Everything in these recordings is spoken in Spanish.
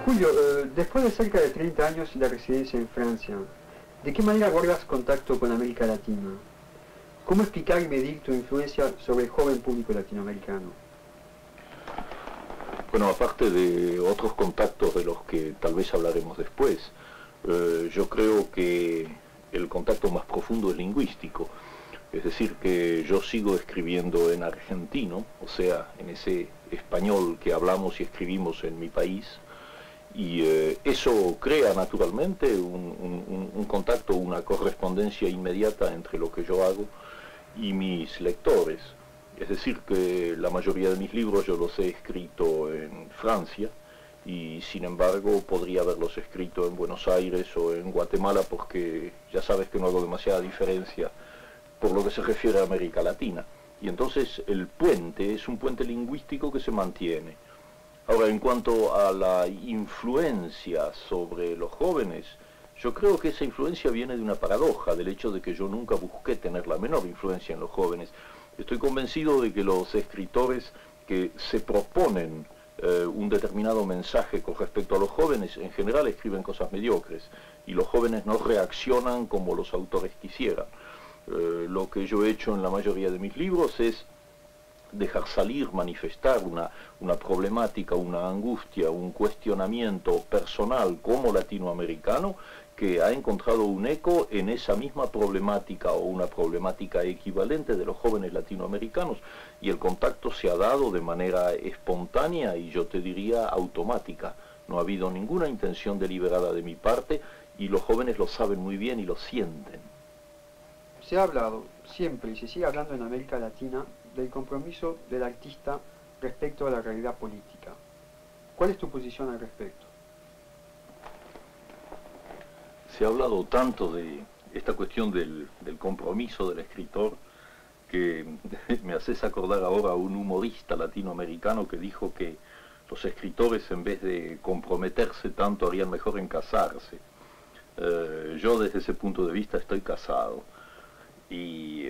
Julio, después de cerca de 30 años de residencia en Francia, ¿de qué manera guardas contacto con América Latina? ¿Cómo explicar y medir tu influencia sobre el joven público latinoamericano? Bueno, aparte de otros contactos de los que tal vez hablaremos después, yo creo que el contacto más profundo es lingüístico. Es decir, que yo sigo escribiendo en argentino, o sea, en ese español que hablamos y escribimos en mi país, y eso crea naturalmente un contacto, una correspondencia inmediata entre lo que yo hago y mis lectores. Es decir, que la mayoría de mis libros yo los he escrito en Francia, y sin embargo podría haberlos escrito en Buenos Aires o en Guatemala, porque ya sabes que no hago demasiada diferencia por lo que se refiere a América Latina. Y entonces el puente es un puente lingüístico que se mantiene. Ahora, en cuanto a la influencia sobre los jóvenes, yo creo que esa influencia viene de una paradoja, del hecho de que yo nunca busqué tener la menor influencia en los jóvenes. Estoy convencido de que los escritores que se proponen un determinado mensaje con respecto a los jóvenes, en general escriben cosas mediocres, y los jóvenes no reaccionan como los autores quisieran. Lo que yo he hecho en la mayoría de mis libros es dejar salir, manifestar una problemática, una angustia, un cuestionamiento personal como latinoamericano que ha encontrado un eco en esa misma problemática o una problemática equivalente de los jóvenes latinoamericanos, y el contacto se ha dado de manera espontánea y yo te diría automática. No ha habido ninguna intención deliberada de mi parte, y los jóvenes lo saben muy bien y lo sienten. Se ha hablado siempre y se sigue hablando en América Latina del compromiso del artista respecto a la realidad política. ¿Cuál es tu posición al respecto? Se ha hablado tanto de esta cuestión del compromiso del escritor que me haces acordar ahora a un humorista latinoamericano que dijo que los escritores, en vez de comprometerse tanto, harían mejor en casarse. Yo desde ese punto de vista estoy casado. Y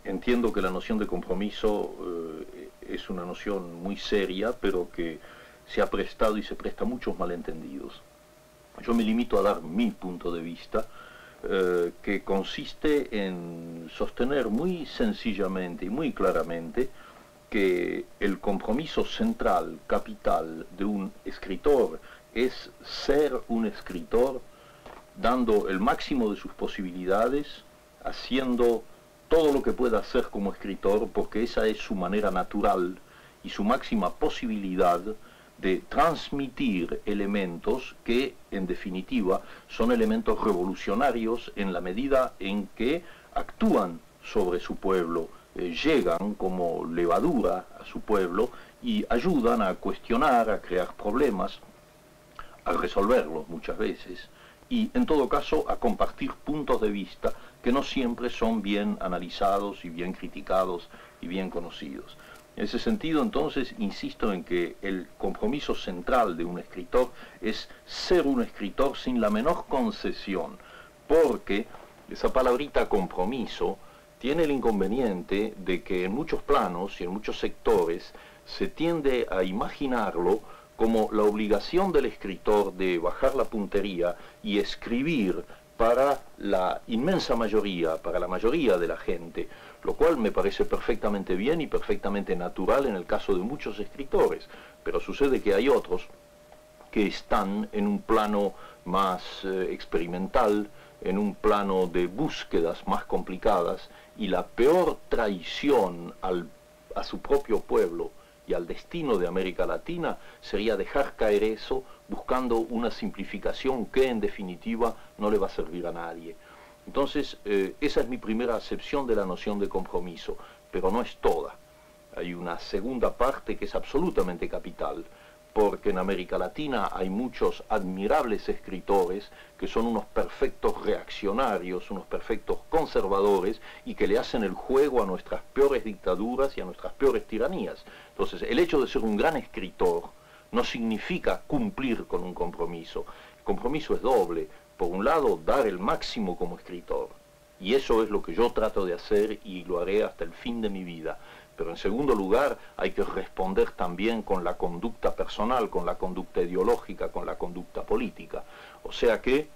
entiendo que la noción de compromiso es una noción muy seria, pero que se ha prestado y se presta a muchos malentendidos. Yo me limito a dar mi punto de vista, que consiste en sostener muy sencillamente y muy claramente que el compromiso central, capital de un escritor es ser un escritor dando el máximo de sus posibilidades, haciendo todo lo que pueda hacer como escritor, porque esa es su manera natural y su máxima posibilidad de transmitir elementos que, en definitiva, son elementos revolucionarios en la medida en que actúan sobre su pueblo, llegan como levadura a su pueblo y ayudan a cuestionar, a crear problemas, a resolverlos muchas veces, y en todo caso a compartir puntos de vista que no siempre son bien analizados y bien criticados y bien conocidos. En ese sentido, entonces, insisto en que el compromiso central de un escritor es ser un escritor sin la menor concesión, porque esa palabrita compromiso tiene el inconveniente de que en muchos planos y en muchos sectores se tiende a imaginarlo como la obligación del escritor de bajar la puntería y escribir para la inmensa mayoría, para la mayoría de la gente, lo cual me parece perfectamente bien y perfectamente natural en el caso de muchos escritores, pero sucede que hay otros que están en un plano más experimental, en un plano de búsquedas más complicadas, y la peor traición a su propio pueblo y al destino de América Latina sería dejar caer eso buscando una simplificación que en definitiva no le va a servir a nadie. Entonces, esa es mi primera acepción de la noción de compromiso, pero no es toda. Hay una segunda parte que es absolutamente capital, porque en América Latina hay muchos admirables escritores que son unos perfectos reaccionarios, unos perfectos conservadores, y que le hacen el juego a nuestras peores dictaduras y a nuestras peores tiranías. Entonces, el hecho de ser un gran escritor no significa cumplir con un compromiso. El compromiso es doble. Por un lado, dar el máximo como escritor, y eso es lo que yo trato de hacer y lo haré hasta el fin de mi vida. Pero en segundo lugar, hay que responder también con la conducta personal, con la conducta ideológica, con la conducta política. O sea que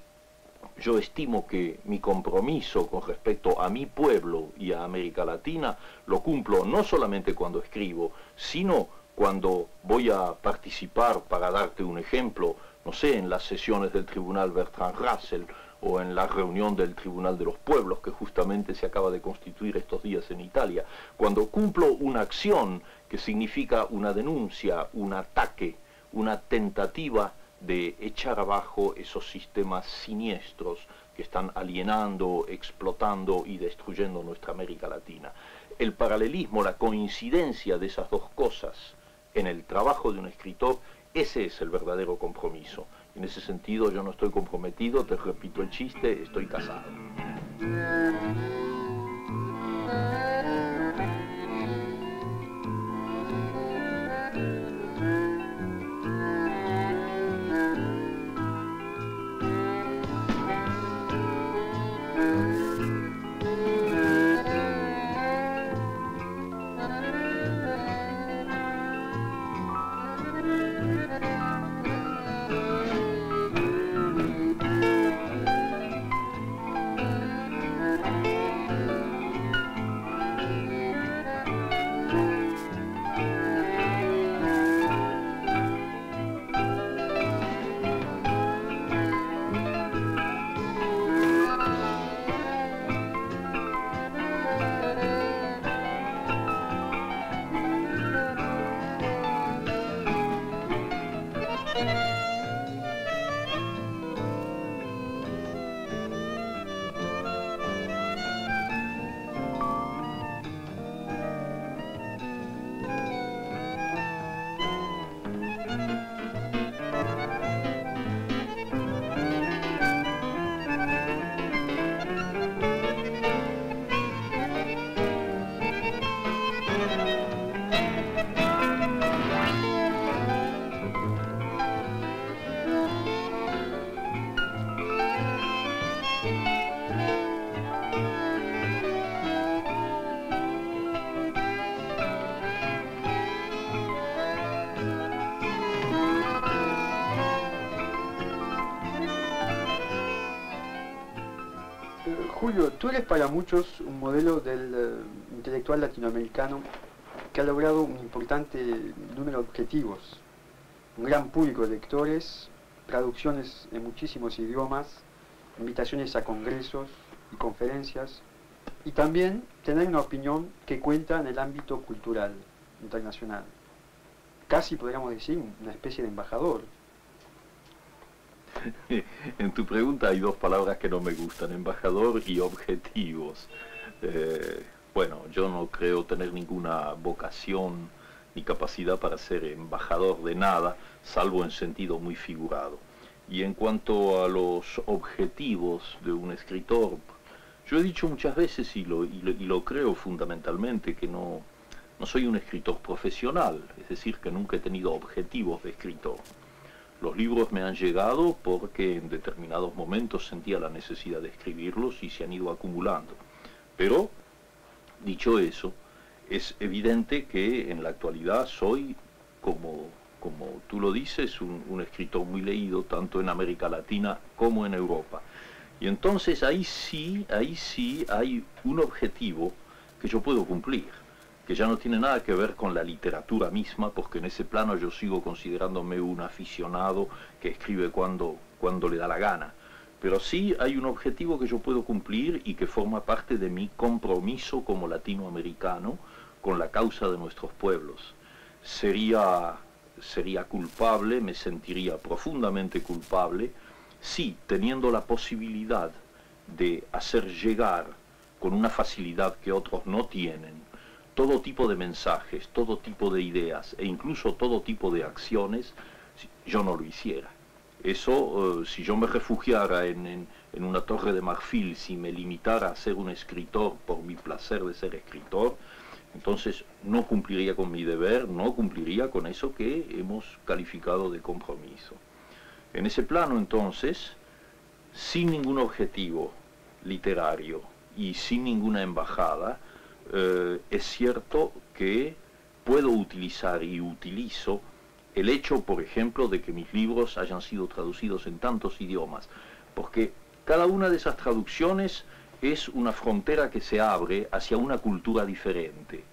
yo estimo que mi compromiso con respecto a mi pueblo y a América Latina lo cumplo no solamente cuando escribo, sino cuando voy a participar, para darte un ejemplo, no sé, en las sesiones del Tribunal Bertrand Russell o en la reunión del Tribunal de los Pueblos que justamente se acaba de constituir estos días en Italia, cuando cumplo una acción que significa una denuncia, un ataque, una tentativa de echar abajo esos sistemas siniestros que están alienando, explotando y destruyendo nuestra América Latina. El paralelismo, la coincidencia de esas dos cosas en el trabajo de un escritor, ese es el verdadero compromiso. En ese sentido yo no estoy comprometido, te repito el chiste, estoy casado. Julio, tú eres para muchos un modelo del intelectual latinoamericano que ha logrado un importante número de objetivos, un gran público de lectores, traducciones en muchísimos idiomas, invitaciones a congresos y conferencias, y también tener una opinión que cuenta en el ámbito cultural internacional. Casi podríamos decir una especie de embajador. En tu pregunta hay dos palabras que no me gustan, embajador y objetivos. Bueno, yo no creo tener ninguna vocación ni capacidad para ser embajador de nada, salvo en sentido muy figurado. Y en cuanto a los objetivos de un escritor, yo he dicho muchas veces y lo creo fundamentalmente que no soy un escritor profesional, es decir, que nunca he tenido objetivos de escritor. Los libros me han llegado porque en determinados momentos sentía la necesidad de escribirlos y se han ido acumulando. Pero, dicho eso, es evidente que en la actualidad soy, como tú lo dices, un escritor muy leído, tanto en América Latina como en Europa. Y entonces ahí sí hay un objetivo que yo puedo cumplir, que ya no tiene nada que ver con la literatura misma, porque en ese plano yo sigo considerándome un aficionado que escribe cuando le da la gana. Pero sí hay un objetivo que yo puedo cumplir y que forma parte de mi compromiso como latinoamericano con la causa de nuestros pueblos. Sería culpable, me sentiría profundamente culpable, si teniendo la posibilidad de hacer llegar con una facilidad que otros no tienen, todo tipo de mensajes, todo tipo de ideas e incluso todo tipo de acciones, yo no lo hiciera. Eso, si yo me refugiara en una torre de marfil, si me limitara a ser un escritor por mi placer de ser escritor, entonces no cumpliría con mi deber, no cumpliría con eso que hemos calificado de compromiso. En ese plano, entonces, sin ningún objetivo literario y sin ninguna embajada, es cierto que puedo utilizar y utilizo el hecho, por ejemplo, de que mis libros hayan sido traducidos en tantos idiomas, porque cada una de esas traducciones es una frontera que se abre hacia una cultura diferente.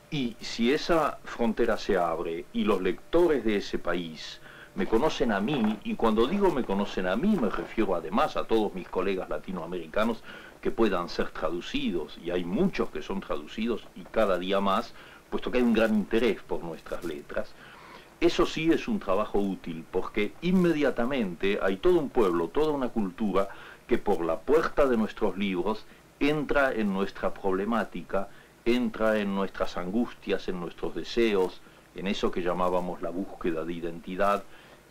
Y si esa frontera se abre y los lectores de ese país me conocen a mí, y cuando digo me conocen a mí me refiero además a todos mis colegas latinoamericanos que puedan ser traducidos, y hay muchos que son traducidos y cada día más, puesto que hay un gran interés por nuestras letras. Eso sí es un trabajo útil, porque inmediatamente hay todo un pueblo, toda una cultura que por la puerta de nuestros libros entra en nuestra problemática, entra en nuestras angustias, en nuestros deseos, en eso que llamábamos la búsqueda de identidad,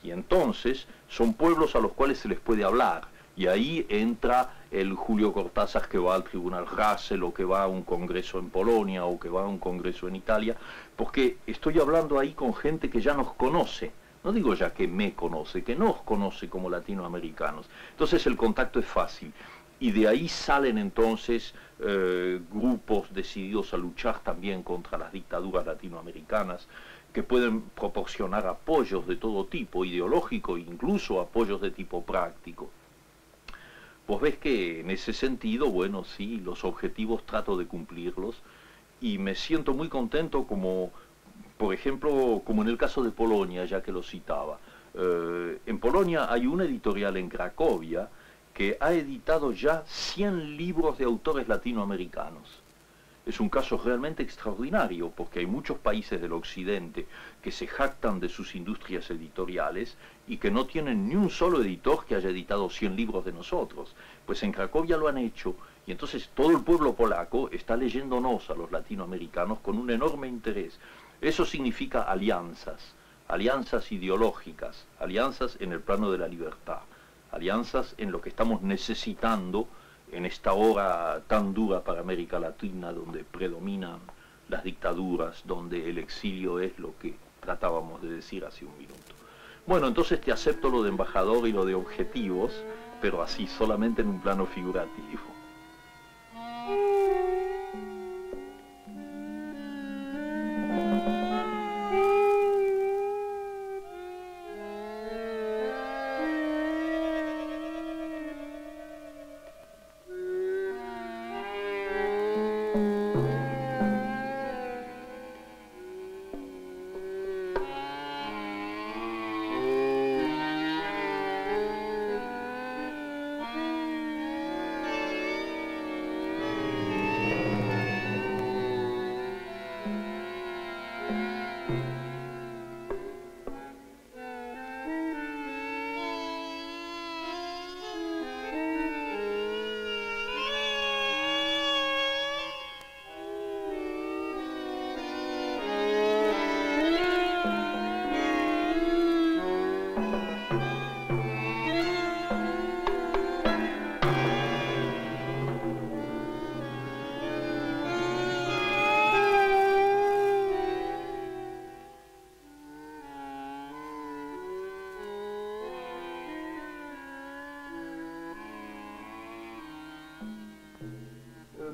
y entonces son pueblos a los cuales se les puede hablar, y ahí entra el Julio Cortázar que va al Tribunal Russell, o que va a un congreso en Polonia, o que va a un congreso en Italia, porque estoy hablando ahí con gente que ya nos conoce. No digo ya que me conoce, que nos conoce como latinoamericanos. Entonces el contacto es fácil. Y de ahí salen entonces grupos decididos a luchar también contra las dictaduras latinoamericanas, que pueden proporcionar apoyos de todo tipo, ideológico, incluso apoyos de tipo práctico. Vos ves que en ese sentido, bueno, sí, los objetivos trato de cumplirlos, y me siento muy contento como, por ejemplo, como en el caso de Polonia, ya que lo citaba. En Polonia hay una editorial en Cracovia que ha editado ya 100 libros de autores latinoamericanos. Es un caso realmente extraordinario, porque hay muchos países del occidente que se jactan de sus industrias editoriales y que no tienen ni un solo editor que haya editado 100 libros de nosotros. Pues en Cracovia lo han hecho, y entonces todo el pueblo polaco está leyéndonos a los latinoamericanos con un enorme interés. Eso significa alianzas, alianzas ideológicas, alianzas en el plano de la libertad, alianzas en lo que estamos necesitando en esta hora tan dura para América Latina, donde predominan las dictaduras, donde el exilio es lo que tratábamos de decir hace un minuto. Bueno, entonces te acepto lo de embajador y lo de objetivos, pero así, solamente en un plano figurativo.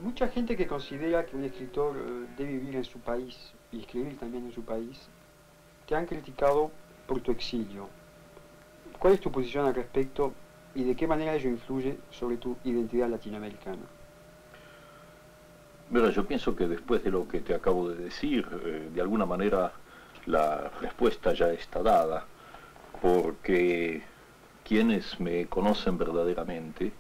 Mucha gente que considera que un escritor debe vivir en su país y escribir también en su país, te han criticado por tu exilio. ¿Cuál es tu posición al respecto y de qué manera ello influye sobre tu identidad latinoamericana? Mira, yo pienso que después de lo que te acabo de decir, de alguna manera la respuesta ya está dada, porque quienes me conocen verdaderamente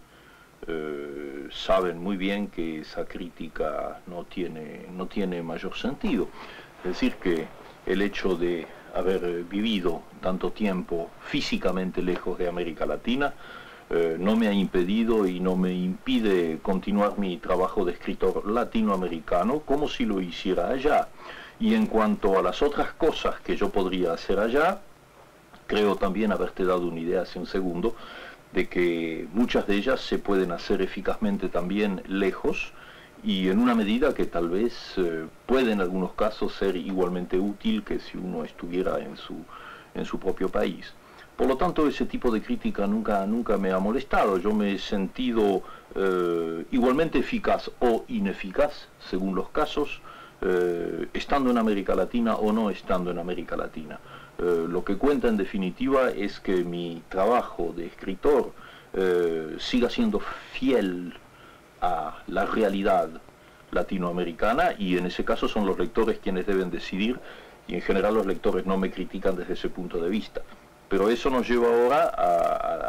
saben muy bien que esa crítica no tiene mayor sentido. Es decir, que el hecho de haber vivido tanto tiempo físicamente lejos de América Latina no me ha impedido y no me impide continuar mi trabajo de escritor latinoamericano como si lo hiciera allá. Y en cuanto a las otras cosas que yo podría hacer allá, creo también haberte dado una idea hace un segundo, de que muchas de ellas se pueden hacer eficazmente también lejos, y en una medida que tal vez puede en algunos casos ser igualmente útil que si uno estuviera en su propio país. Por lo tanto, ese tipo de crítica nunca me ha molestado. Yo me he sentido igualmente eficaz o ineficaz, según los casos, estando en América Latina o no estando en América Latina. Lo que cuenta en definitiva es que mi trabajo de escritor siga siendo fiel a la realidad latinoamericana, y en ese caso son los lectores quienes deben decidir, y en general los lectores no me critican desde ese punto de vista. Pero eso nos lleva ahora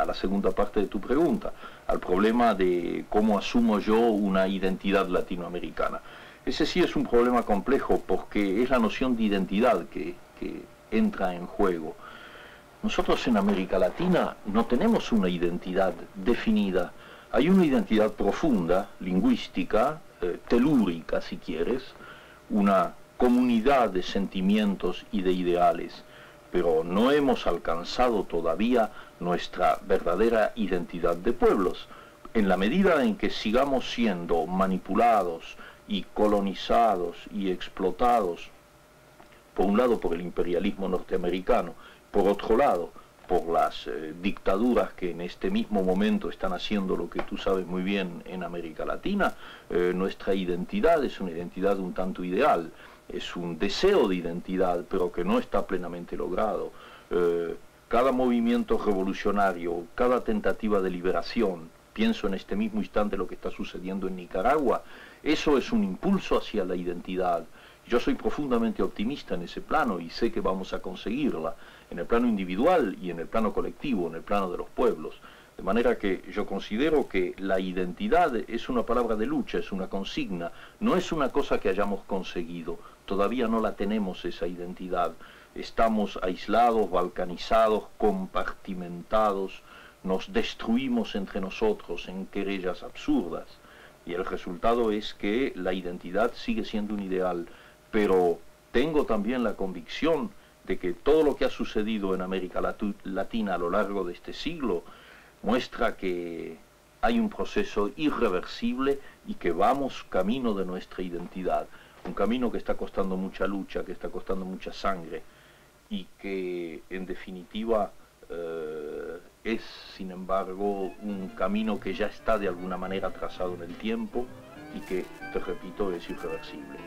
a la segunda parte de tu pregunta, al problema de cómo asumo yo una identidad latinoamericana. Ese sí es un problema complejo, porque es la noción de identidad que entra en juego. Nosotros en América Latina no tenemos una identidad definida. Hay una identidad profunda, lingüística, telúrica si quieres, una comunidad de sentimientos y de ideales, pero no hemos alcanzado todavía nuestra verdadera identidad de pueblos. En la medida en que sigamos siendo manipulados y colonizados y explotados, por un lado por el imperialismo norteamericano, por otro lado por las dictaduras que en este mismo momento están haciendo lo que tú sabes muy bien en América Latina, nuestra identidad es una identidad un tanto ideal, es un deseo de identidad, pero que no está plenamente logrado. Cada movimiento revolucionario, cada tentativa de liberación, pienso en este mismo instante lo que está sucediendo en Nicaragua, eso es un impulso hacia la identidad. Yo soy profundamente optimista en ese plano y sé que vamos a conseguirla, en el plano individual y en el plano colectivo, en el plano de los pueblos. De manera que yo considero que la identidad es una palabra de lucha, es una consigna, no es una cosa que hayamos conseguido, todavía no la tenemos esa identidad. Estamos aislados, balcanizados, compartimentados, nos destruimos entre nosotros en querellas absurdas. Y el resultado es que la identidad sigue siendo un ideal, pero tengo también la convicción de que todo lo que ha sucedido en América Latina a lo largo de este siglo muestra que hay un proceso irreversible y que vamos camino de nuestra identidad, un camino que está costando mucha lucha, que está costando mucha sangre y que en definitiva es sin embargo un camino que ya está de alguna manera trazado en el tiempo y que, te repito, es irreversible.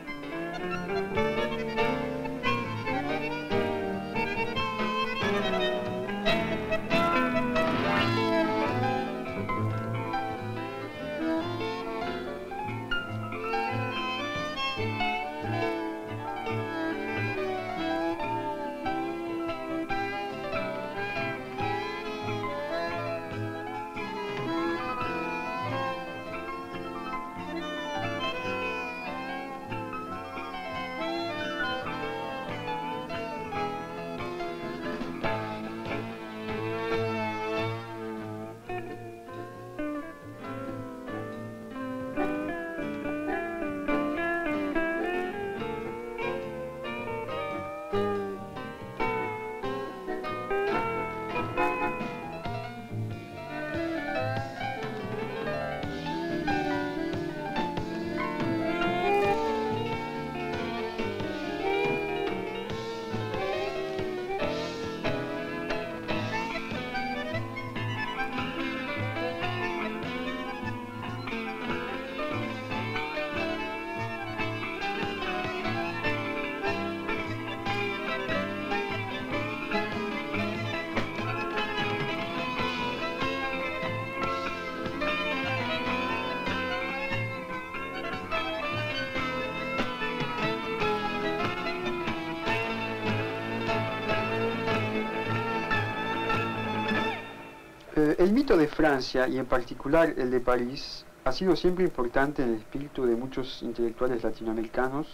El mito de Francia, y en particular el de París, ha sido siempre importante en el espíritu de muchos intelectuales latinoamericanos,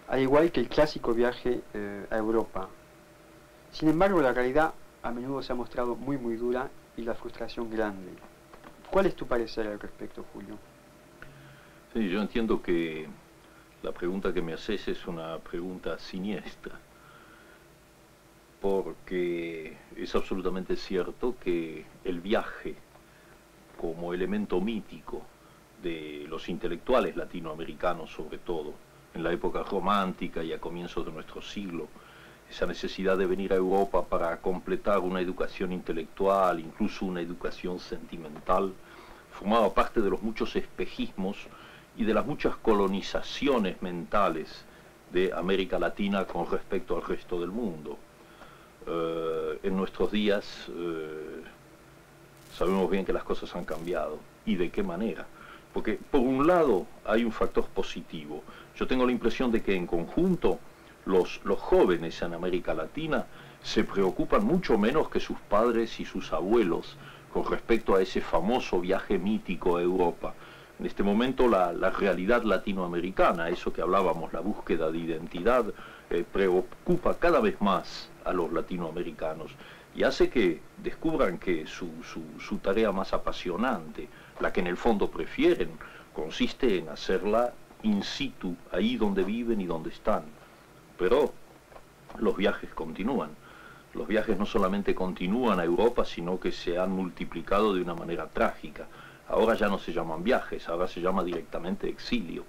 al igual que el clásico viaje a Europa. Sin embargo, la realidad a menudo se ha mostrado muy dura y la frustración grande. ¿Cuál es tu parecer al respecto, Julio? Sí, yo entiendo que la pregunta que me haces es una pregunta siniestra, porque es absolutamente cierto que el viaje como elemento mítico de los intelectuales latinoamericanos, sobre todo en la época romántica y a comienzos de nuestro siglo, esa necesidad de venir a Europa para completar una educación intelectual, incluso una educación sentimental, formaba parte de los muchos espejismos y de las muchas colonizaciones mentales de América Latina con respecto al resto del mundo. En nuestros días sabemos bien que las cosas han cambiado. ¿Y de qué manera? Porque por un lado hay un factor positivo. Yo tengo la impresión de que en conjunto los jóvenes en América Latina se preocupan mucho menos que sus padres y sus abuelos con respecto a ese famoso viaje mítico a Europa. En este momento la realidad latinoamericana, eso que hablábamos, la búsqueda de identidad, preocupa cada vez más a los latinoamericanos y hace que descubran que su tarea más apasionante, la que en el fondo prefieren, consiste en hacerla in situ, ahí donde viven y donde están. Pero los viajes continúan. Los viajes no solamente continúan a Europa, sino que se han multiplicado de una manera trágica. Ahora ya no se llaman viajes, ahora se llama directamente exilio.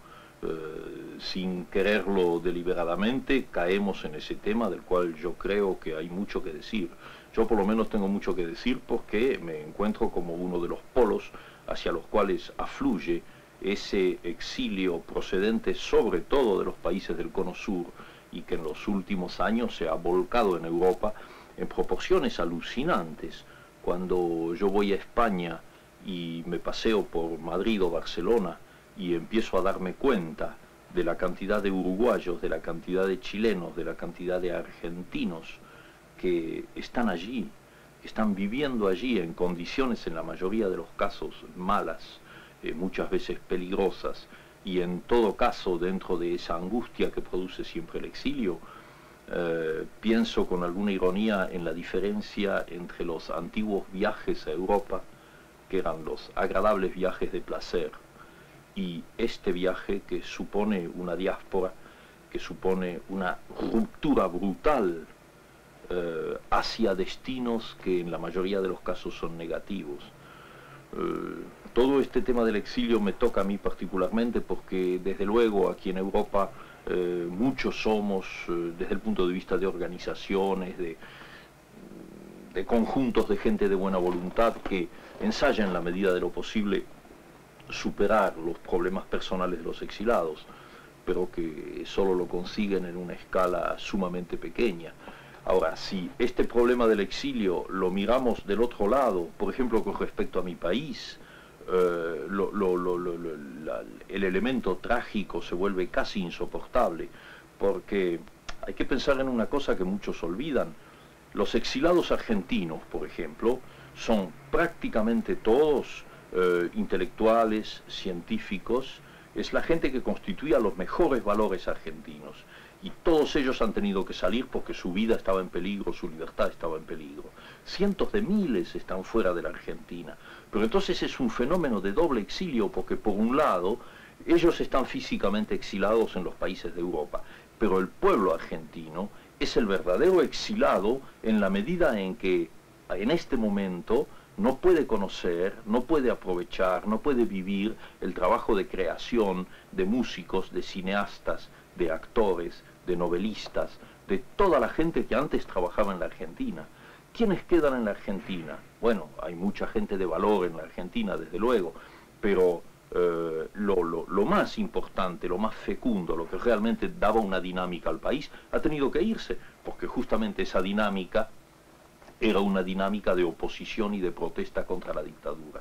Sin quererlo deliberadamente, caemos en ese tema del cual yo creo que hay mucho que decir. Yo por lo menos tengo mucho que decir porque me encuentro como uno de los polos hacia los cuales afluye ese exilio procedente sobre todo de los países del Cono Sur y que en los últimos años se ha volcado en Europa en proporciones alucinantes. Cuando yo voy a España y me paseo por Madrid o Barcelona y empiezo a darme cuenta de la cantidad de uruguayos, de la cantidad de chilenos, de la cantidad de argentinos que están allí, que están viviendo allí en condiciones en la mayoría de los casos malas, muchas veces peligrosas, y en todo caso dentro de esa angustia que produce siempre el exilio, pienso con alguna ironía en la diferencia entre los antiguos viajes a Europa, que eran los agradables viajes de placer, y este viaje que supone una diáspora, que supone una ruptura brutal hacia destinos que en la mayoría de los casos son negativos. Todo este tema del exilio me toca a mí particularmente porque desde luego aquí en Europa muchos somos, desde el punto de vista de organizaciones, de conjuntos de gente de buena voluntad que ensayan en la medida de lo posible superar los problemas personales de los exilados, pero que solo lo consiguen en una escala sumamente pequeña. Ahora, si este problema del exilio lo miramos del otro lado, por ejemplo con respecto a mi país, el elemento trágico se vuelve casi insoportable, porque hay que pensar en una cosa que muchos olvidan. Los exilados argentinos, por ejemplo, son prácticamente todos intelectuales, científicos, es la gente que constituía los mejores valores argentinos. Y todos ellos han tenido que salir porque su vida estaba en peligro, su libertad estaba en peligro. Cientos de miles están fuera de la Argentina. Pero entonces es un fenómeno de doble exilio porque por un lado ellos están físicamente exilados en los países de Europa, pero el pueblo argentino es el verdadero exilado en la medida en que en este momento no puede conocer, no puede aprovechar, no puede vivir el trabajo de creación de músicos, de cineastas, de actores, de novelistas, de toda la gente que antes trabajaba en la Argentina. ¿Quiénes quedan en la Argentina? Bueno, hay mucha gente de valor en la Argentina, desde luego, pero lo más importante, lo más fecundo, lo que realmente daba una dinámica al país, ha tenido que irse, porque justamente esa dinámica era una dinámica de oposición y de protesta contra la dictadura.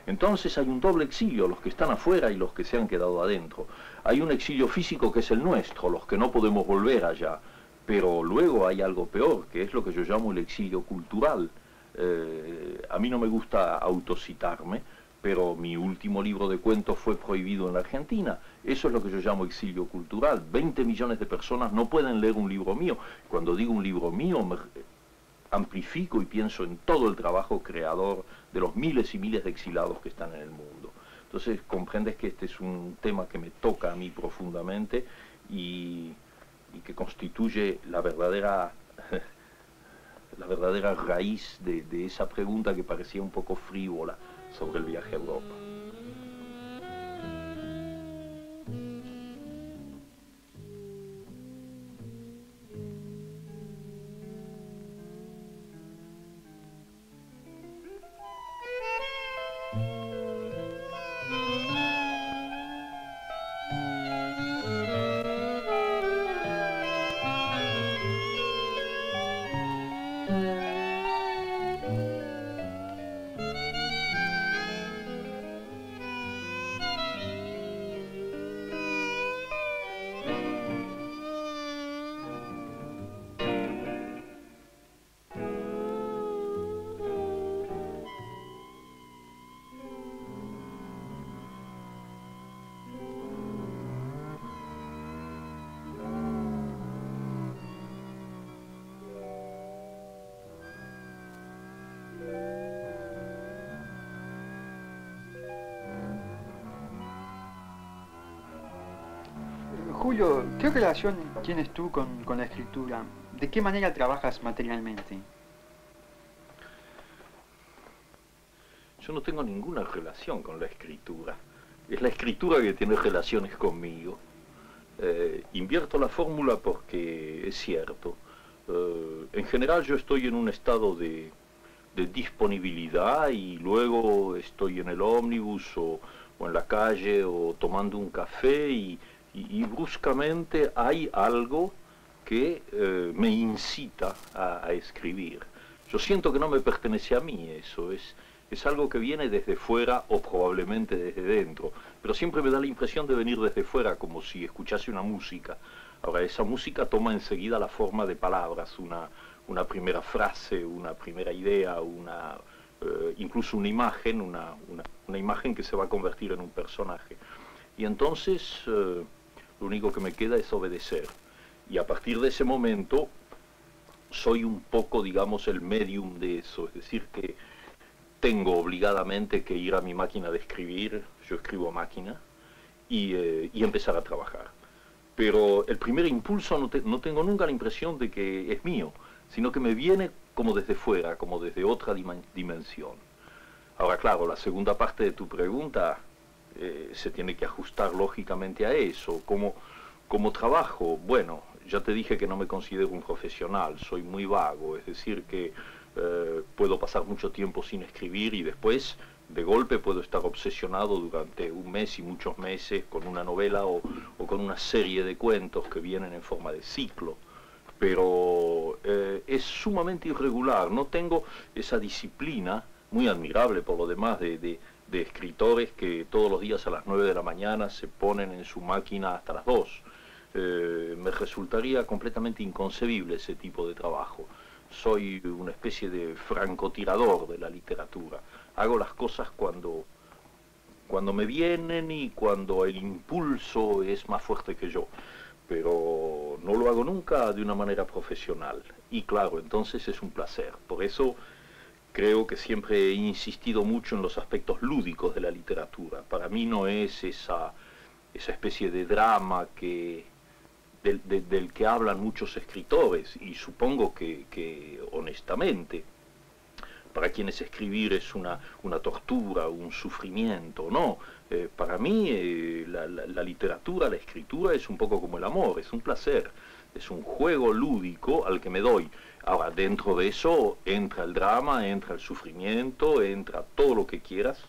Entonces hay un doble exilio, los que están afuera y los que se han quedado adentro. Hay un exilio físico que es el nuestro, los que no podemos volver allá, pero luego hay algo peor, que es lo que yo llamo el exilio cultural. A mí no me gusta autocitarme, pero mi último libro de cuentos fue prohibido en la Argentina. Eso es lo que yo llamo exilio cultural. 20 millones de personas no pueden leer un libro mío. Cuando digo un libro mío, me amplifico y pienso en todo el trabajo creador de los miles y miles de exilados que están en el mundo. Entonces comprendes que este es un tema que me toca a mí profundamente y que constituye la verdadera raíz de esa pregunta que parecía un poco frívola sobre el viaje a Europa. Julio, ¿qué relación tienes tú con la escritura? ¿De qué manera trabajas materialmente? Yo no tengo ninguna relación con la escritura. Es la escritura que tiene relaciones conmigo. Invierto la fórmula porque es cierto. En general yo estoy en un estado de disponibilidad y luego estoy en el ómnibus o en la calle o tomando un café y bruscamente hay algo que me incita a escribir. Yo siento que no me pertenece a mí eso, es algo que viene desde fuera o probablemente desde dentro, pero siempre me da la impresión de venir desde fuera, como si escuchase una música. Ahora, esa música toma enseguida la forma de palabras, una primera frase, una primera idea, incluso una imagen, una imagen que se va a convertir en un personaje. Y entonces lo único que me queda es obedecer. Y a partir de ese momento soy un poco, digamos, el medium de eso, es decir, que tengo obligadamente que ir a mi máquina de escribir, yo escribo a máquina, y empezar a trabajar. Pero el primer impulso no tengo nunca la impresión de que es mío, sino que me viene como desde fuera, como desde otra dimensión. Ahora, claro, la segunda parte de tu pregunta se tiene que ajustar lógicamente a eso. ¿Cómo trabajo? Bueno, ya te dije que no me considero un profesional, soy muy vago, es decir que puedo pasar mucho tiempo sin escribir y después de golpe puedo estar obsesionado durante un mes y muchos meses con una novela o con una serie de cuentos que vienen en forma de ciclo. Pero es sumamente irregular, no tengo esa disciplina, muy admirable por lo demás, de escritores que todos los días a las 9 de la mañana se ponen en su máquina hasta las 2. Me resultaría completamente inconcebible ese tipo de trabajo. Soy una especie de francotirador de la literatura. Hago las cosas cuando me vienen y cuando el impulso es más fuerte que yo. Pero no lo hago nunca de una manera profesional. Y claro, entonces es un placer. Por eso creo que siempre he insistido mucho en los aspectos lúdicos de la literatura. Para mí no es esa especie de drama del que hablan muchos escritores, y supongo que honestamente, para quienes escribir es una tortura, un sufrimiento, no. Para mí la literatura, la escritura es un poco como el amor, es un placer, es un juego lúdico al que me doy. Ahora, dentro de eso entra el drama, entra el sufrimiento, entra todo lo que quieras,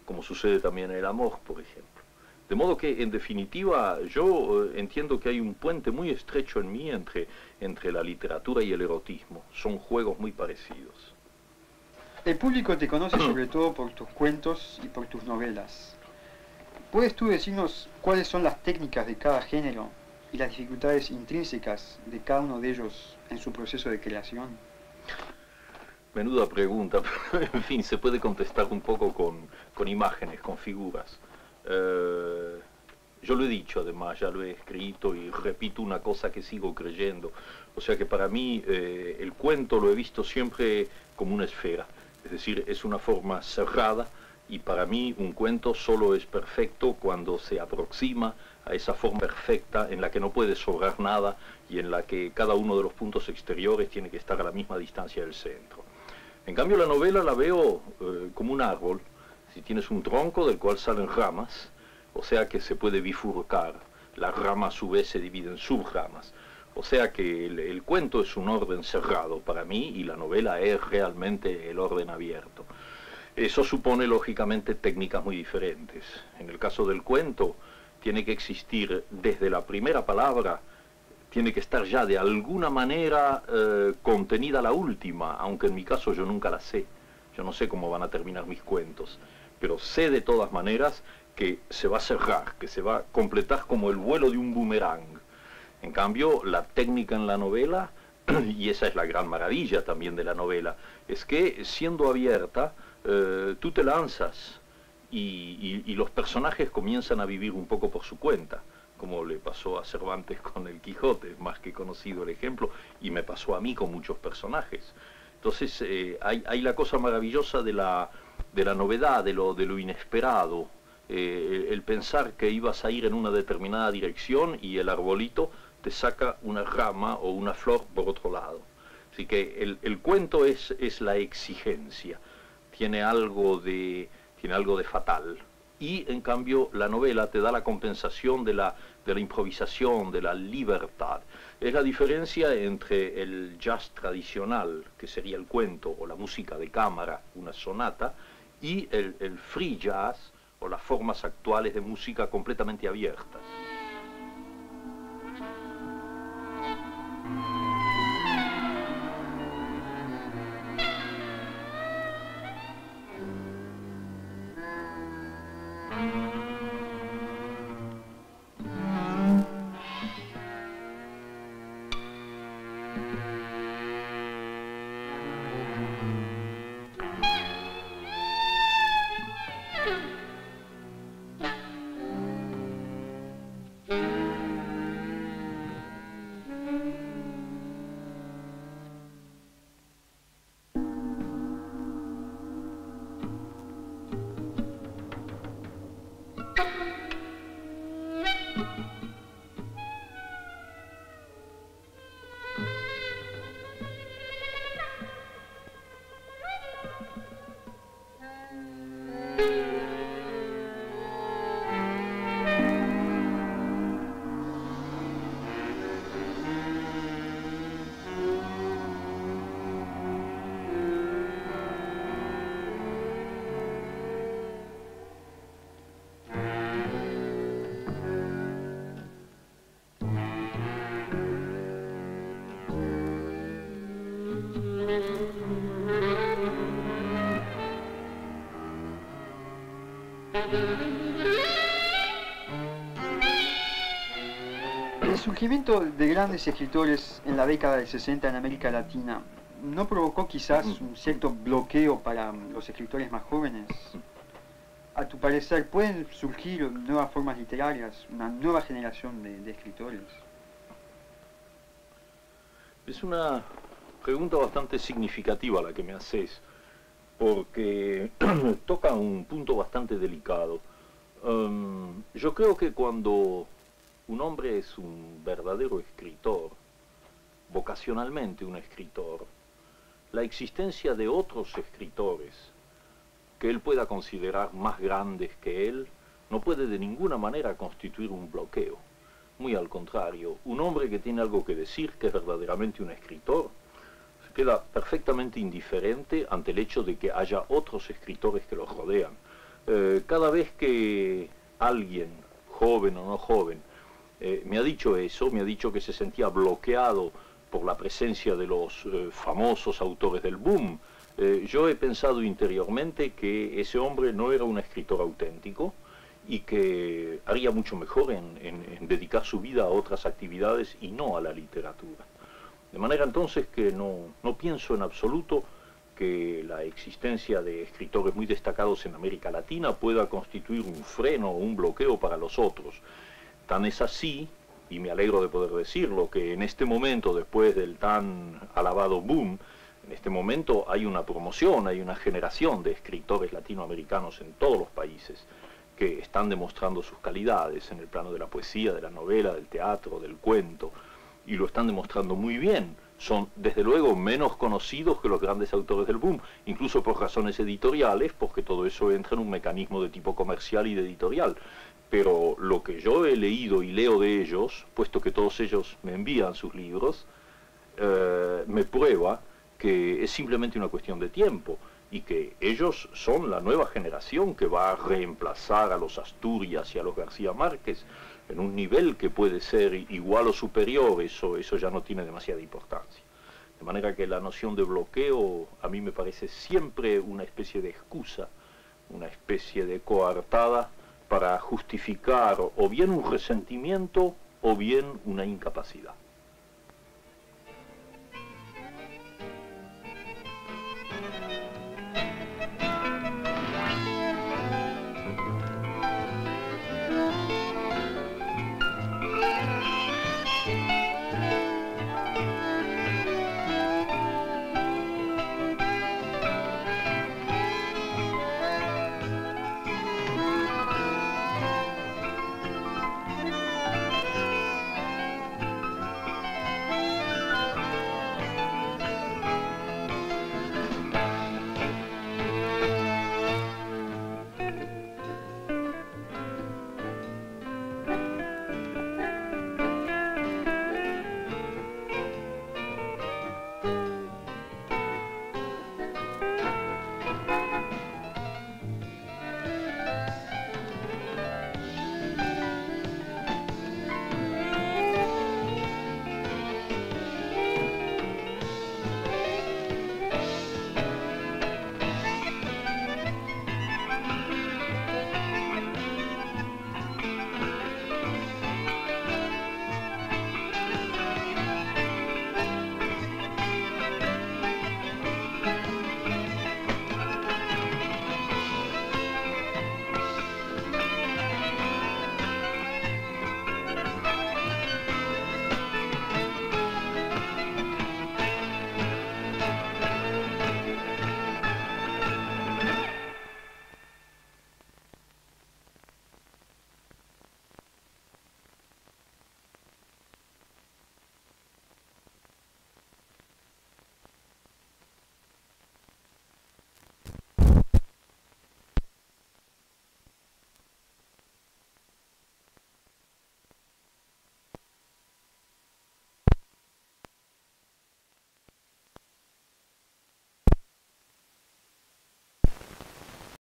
como sucede también en el amor, por ejemplo. De modo que, en definitiva, yo entiendo que hay un puente muy estrecho en mí entre la literatura y el erotismo. Son juegos muy parecidos. El público te conoce sobre todo por tus cuentos y por tus novelas. ¿Puedes tú decirnos cuáles son las técnicas de cada género y las dificultades intrínsecas de cada uno de ellos en su proceso de creación? Menuda pregunta, pero en fin, se puede contestar un poco con imágenes, con figuras. Yo lo he dicho, además, ya lo he escrito y repito una cosa que sigo creyendo. O sea que para mí el cuento lo he visto siempre como una esfera. Es decir, es una forma cerrada y para mí un cuento solo es perfecto cuando se aproxima a esa forma perfecta en la que no puede sobrar nada y en la que cada uno de los puntos exteriores tiene que estar a la misma distancia del centro. En cambio la novela la veo como un árbol. Si tienes un tronco del cual salen ramas, o sea que se puede bifurcar, la rama a su vez se divide en subramas. O sea que el cuento es un orden cerrado para mí y la novela es realmente el orden abierto. Eso supone lógicamente técnicas muy diferentes. En el caso del cuento tiene que existir desde la primera palabra, tiene que estar ya de alguna manera contenida la última, aunque en mi caso yo nunca la sé. Yo no sé cómo van a terminar mis cuentos, pero sé de todas maneras que se va a cerrar, que se va a completar como el vuelo de un boomerang. En cambio, la técnica en la novela, y esa es la gran maravilla también de la novela, es que siendo abierta, tú te lanzas y los personajes comienzan a vivir un poco por su cuenta, como le pasó a Cervantes con el Quijote, más que conocido el ejemplo, y me pasó a mí con muchos personajes. Entonces hay la cosa maravillosa de la novedad, de lo inesperado, el pensar que ibas a ir en una determinada dirección y el arbolito te saca una rama o una flor por otro lado. Así que el cuento es la exigencia, tiene algo de fatal. Y en cambio la novela te da la compensación de la improvisación, de la libertad. Es la diferencia entre el jazz tradicional, que sería el cuento, o la música de cámara, una sonata, y el free jazz, o las formas actuales de música completamente abiertas. El surgimiento de grandes escritores en la década del 60 en América Latina ¿no provocó quizás un cierto bloqueo para los escritores más jóvenes? A tu parecer, ¿pueden surgir nuevas formas literarias, una nueva generación de escritores? Es una pregunta bastante significativa la que me haces, porque toca un punto bastante delicado. Yo creo que cuando un hombre es un verdadero escritor, vocacionalmente un escritor, la existencia de otros escritores que él pueda considerar más grandes que él no puede de ninguna manera constituir un bloqueo. Muy al contrario, un hombre que tiene algo que decir, que es verdaderamente un escritor, se queda perfectamente indiferente ante el hecho de que haya otros escritores que lo rodean. Cada vez que alguien, joven o no joven, me ha dicho eso, me ha dicho que se sentía bloqueado por la presencia de los famosos autores del boom, yo he pensado interiormente que ese hombre no era un escritor auténtico y que haría mucho mejor en dedicar su vida a otras actividades y no a la literatura. De manera entonces que no pienso en absoluto que la existencia de escritores muy destacados en América Latina pueda constituir un freno o un bloqueo para los otros. Tan es así, y me alegro de poder decirlo, que en este momento, después del tan alabado boom, en este momento hay una promoción, hay una generación de escritores latinoamericanos en todos los países que están demostrando sus calidades en el plano de la poesía, de la novela, del teatro, del cuento, y lo están demostrando muy bien. Son, desde luego, menos conocidos que los grandes autores del boom, incluso por razones editoriales, porque todo eso entra en un mecanismo de tipo comercial y de editorial. Pero lo que yo he leído y leo de ellos, puesto que todos ellos me envían sus libros, me prueba que es simplemente una cuestión de tiempo y que ellos son la nueva generación que va a reemplazar a los Asturias y a los García Márquez en un nivel que puede ser igual o superior. Eso ya no tiene demasiada importancia. De manera que la noción de bloqueo a mí me parece siempre una especie de excusa, una especie de coartada para justificar o bien un resentimiento o bien una incapacidad.